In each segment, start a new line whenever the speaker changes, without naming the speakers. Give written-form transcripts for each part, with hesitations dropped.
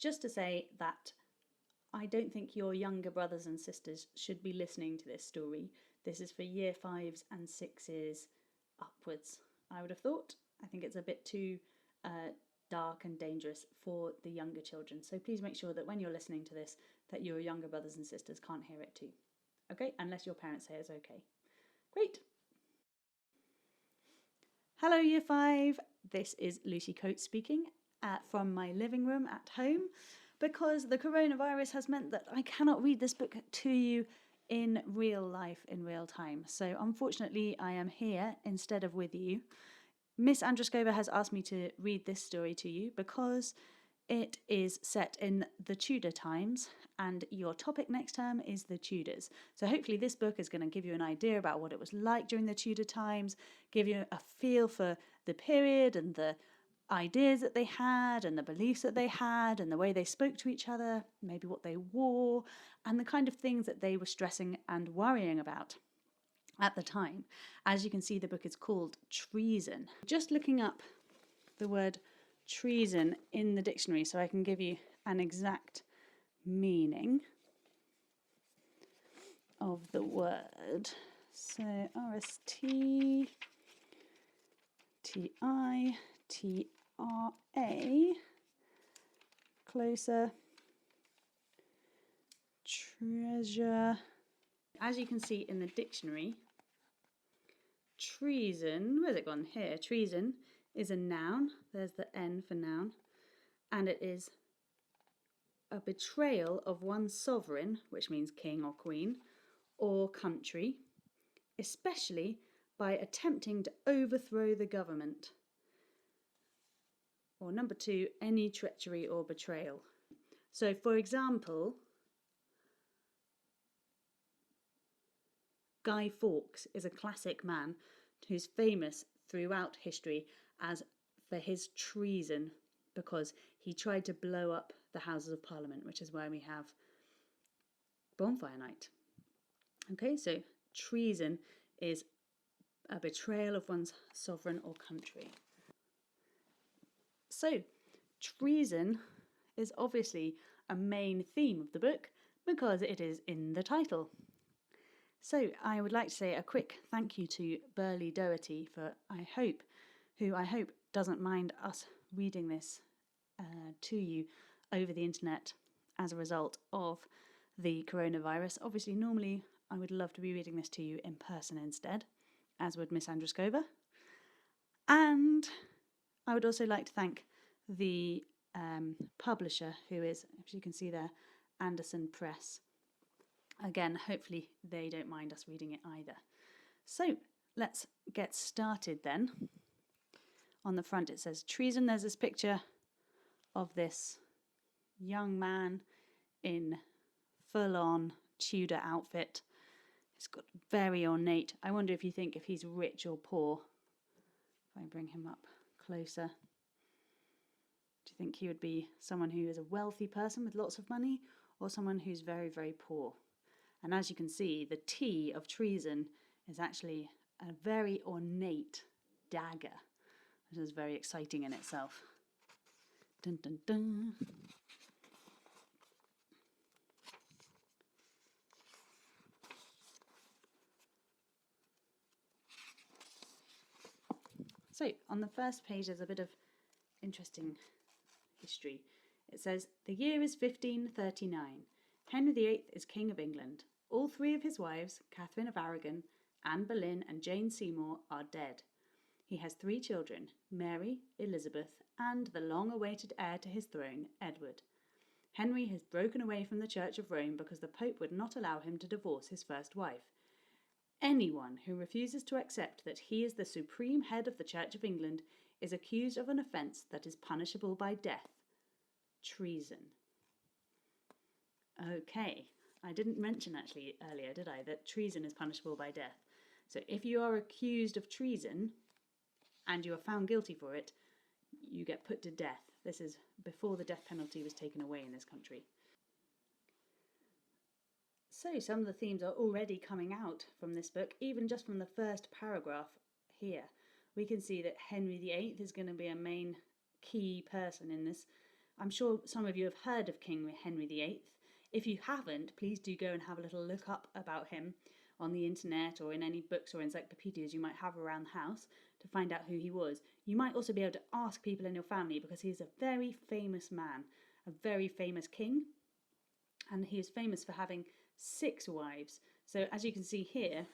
just to say that I don't think your younger brothers and sisters should be listening to this story. This is for year 5s and 6s upwards, I would have thought. I think it's a bit too dark and dangerous for the younger children. So please make sure that when you're listening to this, that your younger brothers and sisters can't hear it too. Okay, unless your parents say it's okay. Great. Hello Year 5, this is Lucy Coates speaking from my living room at home, because the coronavirus has meant that I cannot read this book to you in real life, in real time. So unfortunately I am here instead of with you. Miss Andruskova has asked me to read this story to you because it is set in the Tudor times and your topic next term is the Tudors. So hopefully this book is going to give you an idea about what it was like during the Tudor times, give you a feel for the period and the ideas that they had and the beliefs that they had and the way they spoke to each other, maybe what they wore and the kind of things that they were stressing and worrying about at the time. As you can see, the book is called Treason. Just looking up the word treason in the dictionary so I can give you an exact meaning of the word. So R-S-T-I-T-R-A, closer, treasure. As you can see in the dictionary, treason, where's it gone? Here, treason is a noun, there's the N for noun, and it is a betrayal of one's sovereign, which means king or queen, or country, especially by attempting to overthrow the government. Or number 2, any treachery or betrayal. So for example, Guy Fawkes is a classic man who's famous throughout history as for his treason because he tried to blow up the Houses of Parliament, which is why we have bonfire night. Okay, so treason is a betrayal of one's sovereign or country. So treason is obviously a main theme of the book because it is in the title. So I would like to say a quick thank you to Berlie Doherty who I hope doesn't mind us reading this to you over the internet as a result of the coronavirus. Obviously, normally I would love to be reading this to you in person instead, as would Miss Andruskova. And I would also like to thank the publisher, who is, as you can see there, Anderson Press. Again, hopefully they don't mind us reading it either. So let's get started then. On the front it says treason. There's this picture of this young man in full-on Tudor outfit. It's got very ornate. I wonder if you think if he's rich or poor. If I bring him up closer. Do you think he would be someone who is a wealthy person with lots of money or someone who's very, very poor? And as you can see, the T of treason is actually a very ornate dagger, which is very exciting in itself. Dun, dun, dun. So, on the first page, there's a bit of interesting history. It says, the year is 1539. Henry VIII is King of England. All 3 of his wives, Catherine of Aragon, Anne Boleyn and Jane Seymour, are dead. He has 3 children, Mary, Elizabeth, and the long-awaited heir to his throne, Edward. Henry has broken away from the Church of Rome because the Pope would not allow him to divorce his first wife. Anyone who refuses to accept that he is the supreme head of the Church of England is accused of an offence that is punishable by death. Treason. Okay, I didn't mention actually earlier, did I, that treason is punishable by death. So if you are accused of treason and you are found guilty for it, you get put to death. This is before the death penalty was taken away in this country. So some of the themes are already coming out from this book, even just from the first paragraph here. We can see that Henry VIII is going to be a main key person in this I'm sure some of you have heard of King Henry VIII. If you haven't, please do go and have a little look up about him on the internet or in any books or encyclopedias you might have around the house to find out who he was. You might also be able to ask people in your family because he's a very famous man, a very famous king, and he is famous for having 6 wives. So as you can see here,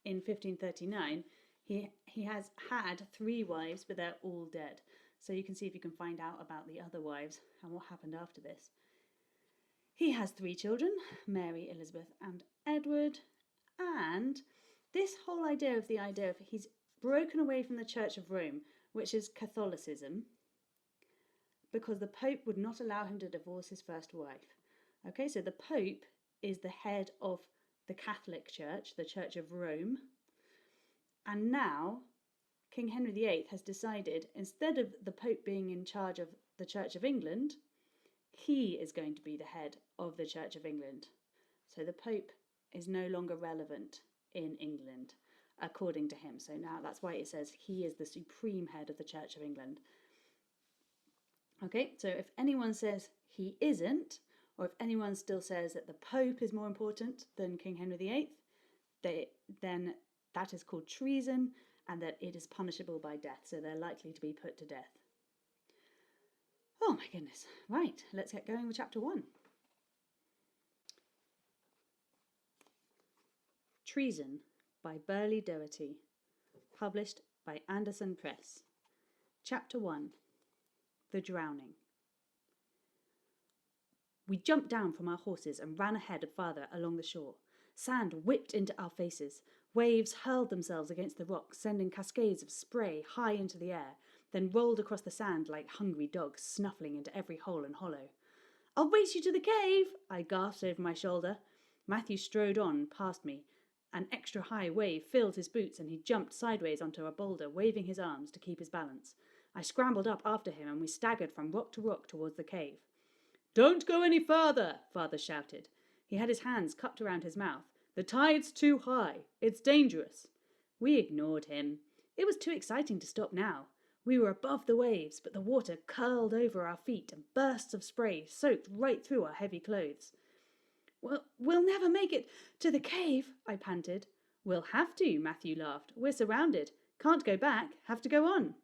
in 1539, he has had 3 wives, but they're all dead. So you can see if you can find out about the other wives and what happened after this. He has 3 children, Mary, Elizabeth and Edward. And this whole idea of he's broken away from the Church of Rome, which is Catholicism, because the Pope would not allow him to divorce his first wife. Okay, so the Pope is the head of the Catholic Church, the Church of Rome. And now King Henry VIII has decided, instead of the Pope being in charge of the Church of England, he is going to be the head of the Church of England. So the Pope is no longer relevant in England, according to him. So now that's why it says he is the supreme head of the Church of England. Okay, so if anyone says he isn't, or if anyone still says that the Pope is more important than King Henry VIII, then that is called treason, and that it is punishable by death. So they're likely to be put to death. Oh my goodness. Right, let's get going with chapter 1. Treason by Berlie Doherty, published by Anderson Press. Chapter 1. The Drowning. We jumped down from our horses and ran ahead of father along the shore. Sand whipped into our faces. Waves hurled themselves against the rocks, sending cascades of spray high into the air, then rolled across the sand like hungry dogs, snuffling into every hole and hollow. "I'll race you to the cave," I gasped over my shoulder. Matthew strode on past me. An extra high wave filled his boots and he jumped sideways onto a boulder, waving his arms to keep his balance. I scrambled up after him and we staggered from rock to rock towards the cave. "Don't go any further," father shouted. He had his hands cupped around his mouth. "The tide's too high. It's dangerous." We ignored him. It was too exciting to stop now. We were above the waves, but the water curled over our feet and bursts of spray soaked right through our heavy clothes. We'll never make it to the cave," I panted. "We'll have to," Matthew laughed. "We're surrounded. Can't go back. Have to go on."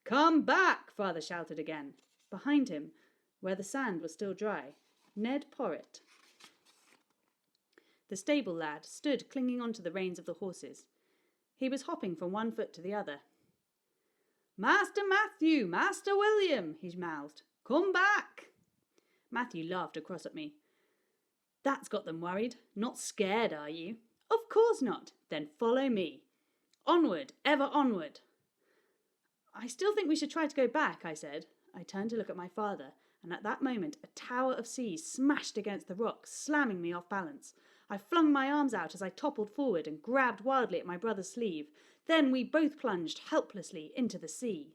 "Come back," father shouted again. Behind him, where the sand was still dry, Ned Porritt, the stable lad, stood clinging onto the reins of the horses. He was hopping from one foot to the other. "Master Matthew, Master William," he mouthed. "Come back." Matthew laughed across at me. "That's got them worried. Not scared, are you?" "Of course not." "Then follow me. Onward, ever onward." "I still think we should try to go back," I said. I turned to look at my father, and at that moment a tower of sea smashed against the rocks, slamming me off balance. I flung my arms out as I toppled forward and grabbed wildly at my brother's sleeve. Then we both plunged helplessly into the sea.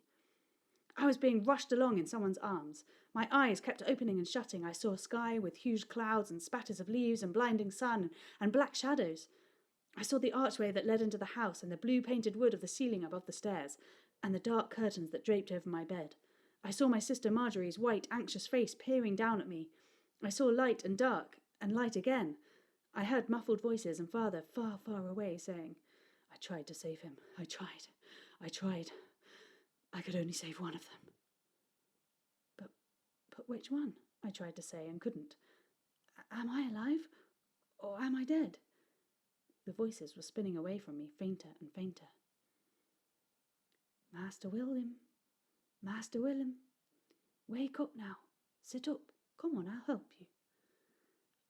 I was being rushed along in someone's arms. My eyes kept opening and shutting. I saw a sky with huge clouds and spatters of leaves and blinding sun and black shadows. I saw the archway that led into the house and the blue-painted wood of the ceiling above the stairs and the dark curtains that draped over my bed. I saw my sister Margery's white, anxious face peering down at me. I saw light and dark and light again. I heard muffled voices and father far, far away saying, "I tried to save him. I tried. I could only save one of them." But which one? I tried to say and couldn't. Am I alive? Or am I dead? The voices were spinning away from me, fainter and fainter. "Master William, Master William, wake up now. Sit up. Come on, I'll help you."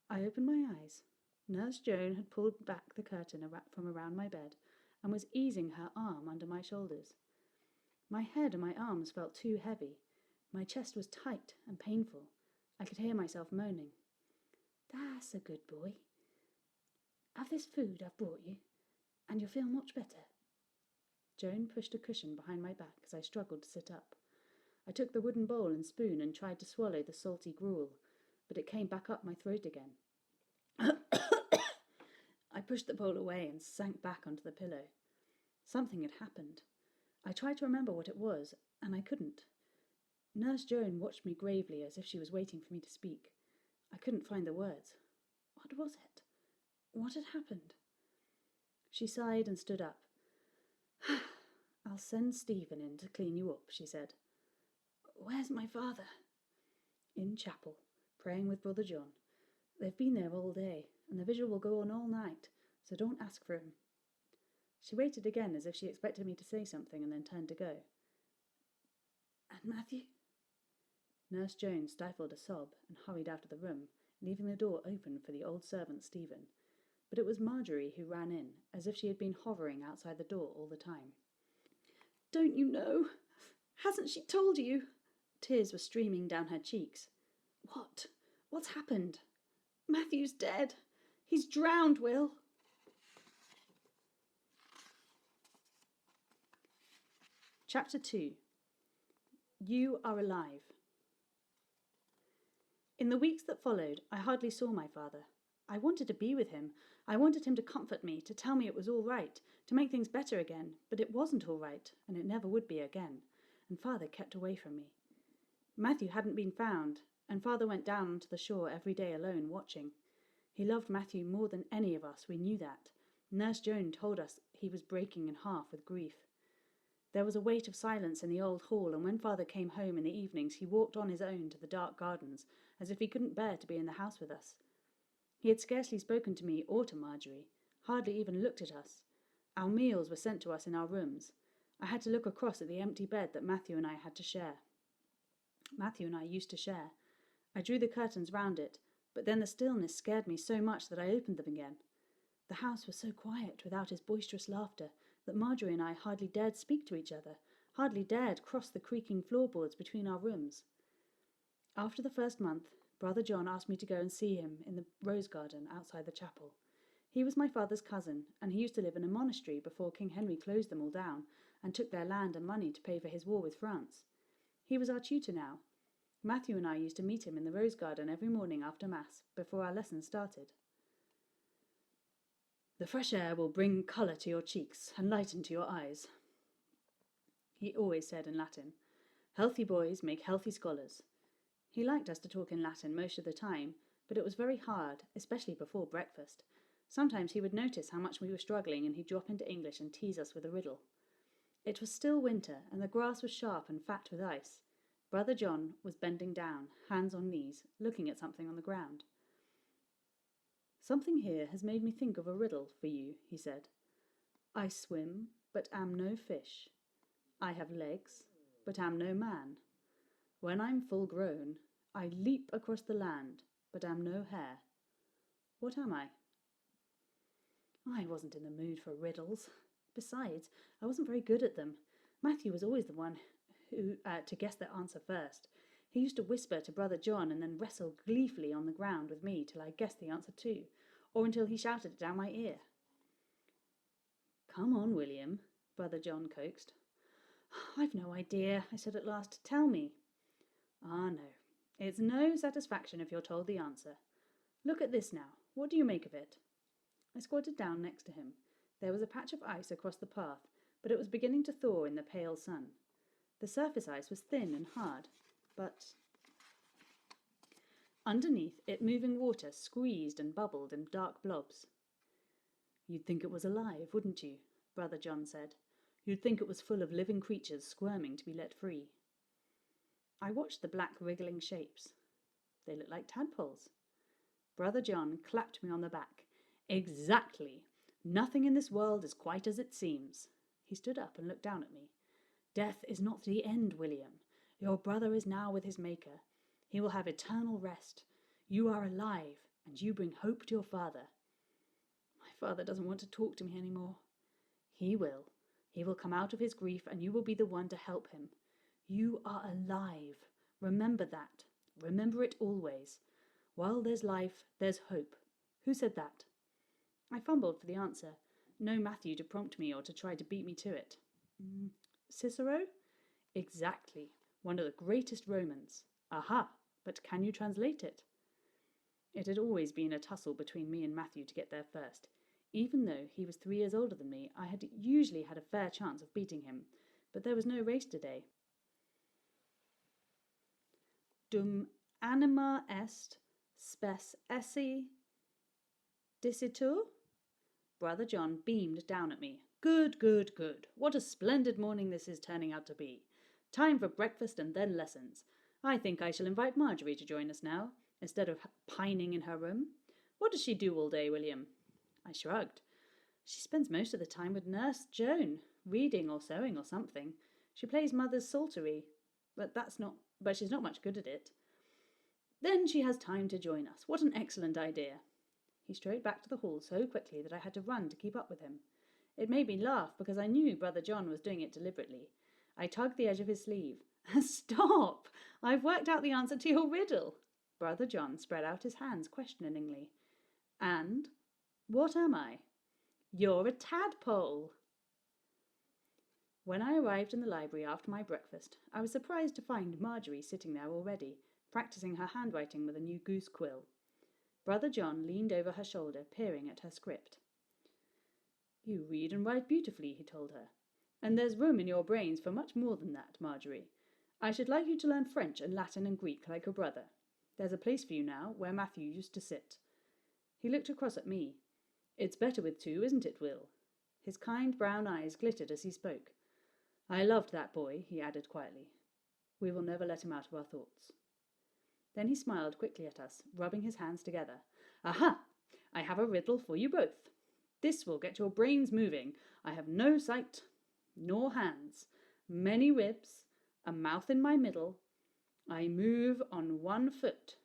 I opened my eyes. Nurse Joan had pulled back the curtain from around my bed and was easing her arm under my shoulders. My head and my arms felt too heavy. My chest was tight and painful. I could hear myself moaning. "That's a good boy. Have this food I've brought you, and you'll feel much better." Joan pushed a cushion behind my back as I struggled to sit up. I took the wooden bowl and spoon and tried to swallow the salty gruel, but it came back up my throat again. I pushed the bowl away and sank back onto the pillow. Something had happened. I tried to remember what it was, and I couldn't. Nurse Joan watched me gravely as if she was waiting for me to speak. I couldn't find the words. What was it? What had happened? She sighed and stood up. I'll send Stephen in to clean you up, she said. Where's my father? In chapel, praying with Brother John. They've been there all day, and the vigil will go on all night, so don't ask for him. She waited again as if she expected me to say something and then turned to go. And Matthew? Nurse Joan stifled a sob and hurried out of the room, leaving the door open for the old servant Stephen. But it was Margery who ran in, as if she had been hovering outside the door all the time. Don't you know? Hasn't she told you? Tears were streaming down her cheeks. What? What's happened? Matthew's dead. He's drowned, Will. Chapter 2. You are alive. In the weeks that followed, I hardly saw my father. I wanted to be with him. I wanted him to comfort me, to tell me it was all right, to make things better again, but it wasn't all right, and it never would be again, and father kept away from me. Matthew hadn't been found, and father went down onto the shore every day alone, watching. He loved Matthew more than any of us, we knew that. Nurse Joan told us he was breaking in half with grief. There was a weight of silence in the old hall, and when father came home in the evenings, he walked on his own to the dark gardens, as if he couldn't bear to be in the house with us. He had scarcely spoken to me or to Margery, hardly even looked at us. Our meals were sent to us in our rooms. I had to look across at the empty bed that Matthew and I had to share. Matthew and I used to share. I drew the curtains round it, but then the stillness scared me so much that I opened them again. The house was so quiet without his boisterous laughter that Margery and I hardly dared speak to each other, hardly dared cross the creaking floorboards between our rooms. After the first month, Brother John asked me to go and see him in the rose garden outside the chapel. He was my father's cousin, and he used to live in a monastery before King Henry closed them all down and took their land and money to pay for his war with France. He was our tutor now. Matthew and I used to meet him in the rose garden every morning after Mass, before our lessons started. The fresh air will bring colour to your cheeks and light into your eyes, he always said in Latin. Healthy boys make healthy scholars. He liked us to talk in Latin most of the time, but it was very hard, especially before breakfast. Sometimes he would notice how much we were struggling and he'd drop into English and tease us with a riddle. It was still winter, and the grass was sharp and fat with ice. Brother John was bending down, hands on knees, looking at something on the ground. Something here has made me think of a riddle for you, he said. I swim, but am no fish. I have legs, but am no man. When I'm full grown, I leap across the land, but am no hare. What am I? I wasn't in the mood for riddles. Besides, I wasn't very good at them. Matthew was always the one who to guess the answer first. He used to whisper to Brother John and then wrestle gleefully on the ground with me till I guessed the answer too, or until he shouted it down my ear. Come on, William, Brother John coaxed. I've no idea, I said at last. Tell me. Ah, no. It's no satisfaction if you're told the answer. Look at this now. What do you make of it? I squatted down next to him. There was a patch of ice across the path, but it was beginning to thaw in the pale sun. The surface ice was thin and hard, but underneath it moving water squeezed and bubbled in dark blobs. You'd think it was alive, wouldn't you? Brother John said. You'd think it was full of living creatures squirming to be let free. I watched the black wriggling shapes. They looked like tadpoles. Brother John clapped me on the back. Exactly. Nothing in this world is quite as it seems. He stood up and looked down at me. Death is not the end, William. Your brother is now with his Maker. He will have eternal rest. You are alive, and you bring hope to your father. My father doesn't want to talk to me anymore. He will. He will come out of his grief, and you will be the one to help him. You are alive. Remember that. Remember it always. While there's life, there's hope. Who said that? I fumbled for the answer. No Matthew to prompt me or to try to beat me to it. Cicero? Exactly. One of the greatest Romans. Aha! But can you translate it? It had always been a tussle between me and Matthew to get there first. Even though he was 3 years older than me, I had usually had a fair chance of beating him, but there was no race today. dum anima est spes esse dicitur? Brother John beamed down at me. Good, good, good. What a splendid morning this is turning out to be. Time for breakfast and then lessons. I think I shall invite Margery to join us now, instead of pining in her room. What does she do all day, William? I shrugged. She spends most of the time with Nurse Joan, reading or sewing or something. She plays Mother's psaltery, but she's not much good at it. Then she has time to join us. What an excellent idea. He strode back to the hall so quickly that I had to run to keep up with him. It made me laugh because I knew Brother John was doing it deliberately. I tugged the edge of his sleeve. Stop! I've worked out the answer to your riddle. Brother John spread out his hands questioningly. And what am I? You're a tadpole. When I arrived in the library after my breakfast, I was surprised to find Margery sitting there already, practicing her handwriting with a new goose quill. Brother John leaned over her shoulder, peering at her script. You read and write beautifully, he told her. And there's room in your brains for much more than that, Margery. I should like you to learn French and Latin and Greek like your brother. There's a place for you now where Matthew used to sit. He looked across at me. It's better with two, isn't it, Will? His kind brown eyes glittered as he spoke. I loved that boy, he added quietly. We will never let him out of our thoughts. Then he smiled quickly at us, rubbing his hands together. Aha! I have a riddle for you both. This will get your brains moving. I have no sight nor hands, many ribs, a mouth in my middle. I move on one foot.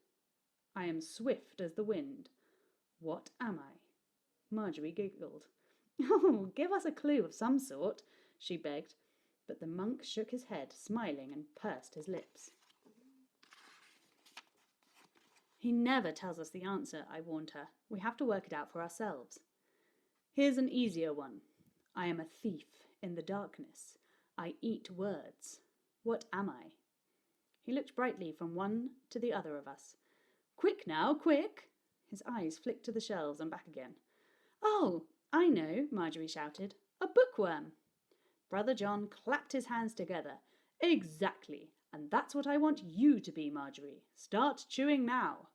I am swift as the wind. What am I? Margery giggled. Oh, give us a clue of some sort, she begged, but the monk shook his head, smiling, and pursed his lips. He never tells us the answer, I warned her. We have to work it out for ourselves. Here's an easier one. I am a thief in the darkness. I eat words. What am I? He looked brightly from one to the other of us. Quick now, quick! His eyes flicked to the shelves and back again. Oh, I know, Margery shouted. A bookworm. Brother John clapped his hands together. Exactly, and that's what I want you to be, Margery. Start chewing now.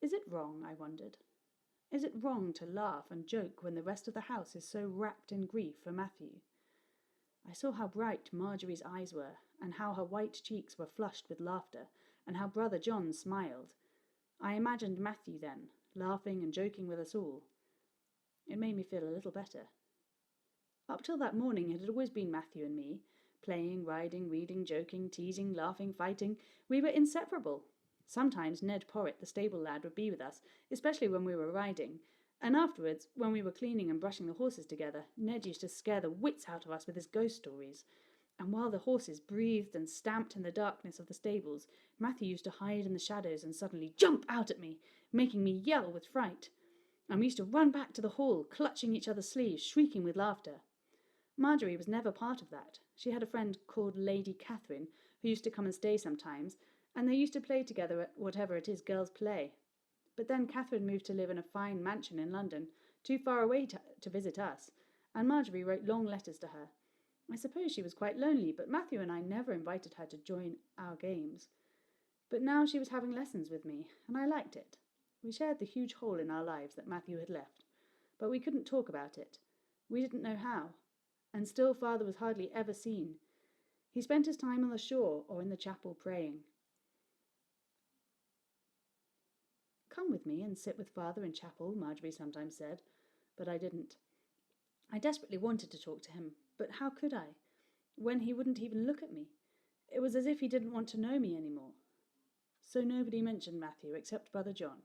Is it wrong, I wondered? Is it wrong to laugh and joke when the rest of the house is so wrapped in grief for Matthew? I saw how bright Margery's eyes were, and how her white cheeks were flushed with laughter, and how Brother John smiled. I imagined Matthew then, laughing and joking with us all. It made me feel a little better. Up till that morning it had always been Matthew and me, playing, riding, reading, joking, teasing, laughing, fighting. We were inseparable. Sometimes Ned Porritt, the stable lad, would be with us, especially when we were riding, and afterwards, when we were cleaning and brushing the horses together, Ned used to scare the wits out of us with his ghost stories. And while the horses breathed and stamped in the darkness of the stables, Matthew used to hide in the shadows and suddenly jump out at me, making me yell with fright. And we used to run back to the hall, clutching each other's sleeves, shrieking with laughter. Margery was never part of that. She had a friend called Lady Catherine, who used to come and stay sometimes, and they used to play together at whatever it is girls play. But then Catherine moved to live in a fine mansion in London, too far away to visit us, and Margery wrote long letters to her. I suppose she was quite lonely, but Matthew and I never invited her to join our games. But now she was having lessons with me, and I liked it. We shared the huge hole in our lives that Matthew had left, but we couldn't talk about it. We didn't know how, and still Father was hardly ever seen. He spent his time on the shore or in the chapel praying. Come with me and sit with Father in chapel, Margery sometimes said, but I didn't. I desperately wanted to talk to him, but how could I, when he wouldn't even look at me? It was as if he didn't want to know me any more. So nobody mentioned Matthew except Brother John.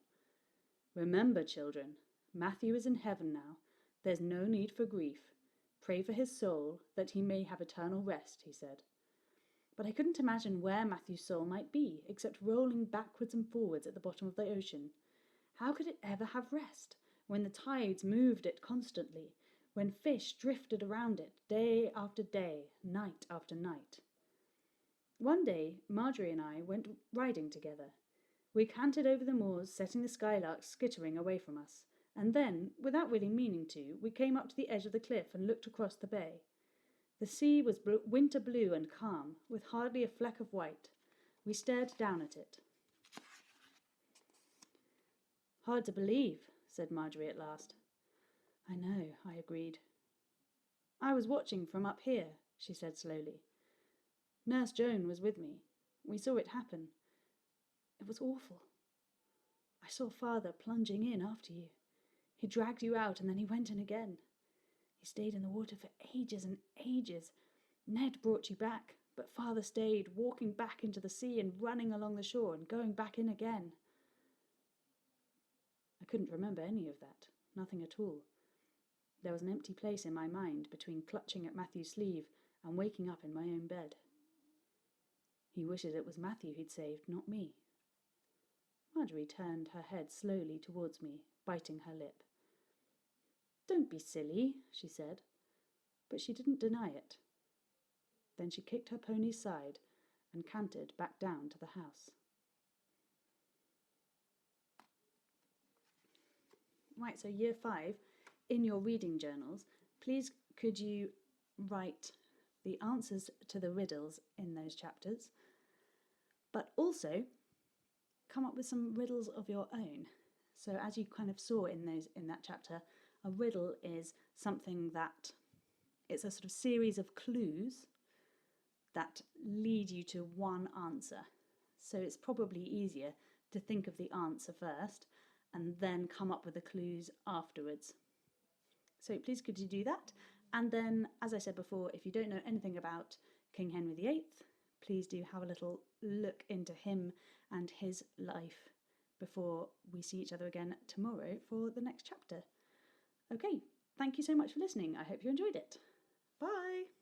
Remember, children, Matthew is in heaven now. There's no need for grief. Pray for his soul, that he may have eternal rest, he said. But I couldn't imagine where Matthew's soul might be, except rolling backwards and forwards at the bottom of the ocean. How could it ever have rest, when the tides moved it constantly, when fish drifted around it day after day, night after night? One day, Margery and I went riding together. We cantered over the moors, setting the skylarks skittering away from us, and then, without really meaning to, we came up to the edge of the cliff and looked across the bay. The sea was winter blue and calm, with hardly a fleck of white. We stared down at it. "Hard to believe," said Margery at last. "I know," I agreed. "I was watching from up here," she said slowly. "Nurse Joan was with me. We saw it happen. It was awful. I saw Father plunging in after you. He dragged you out and then he went in again. He stayed in the water for ages and ages. Ned brought you back, but Father stayed, walking back into the sea and running along the shore and going back in again." I couldn't remember any of that, nothing at all. There was an empty place in my mind between clutching at Matthew's sleeve and waking up in my own bed. He wishes it was Matthew he'd saved, not me. Margery turned her head slowly towards me, biting her lip. "Don't be silly," she said, but she didn't deny it. Then she kicked her pony's side and cantered back down to the house. Right, so Year 5, in your reading journals, please could you write the answers to the riddles in those chapters, but also come up with some riddles of your own. So as you kind of saw in that chapter, a riddle is something that it's a sort of series of clues that lead you to one answer. So it's probably easier to think of the answer first and then come up with the clues afterwards. So please could you do that? And then, as I said before, if you don't know anything about King Henry VIII, please do have a little look into him and his life before we see each other again tomorrow for the next chapter. Okay, thank you so much for listening. I hope you enjoyed it. Bye!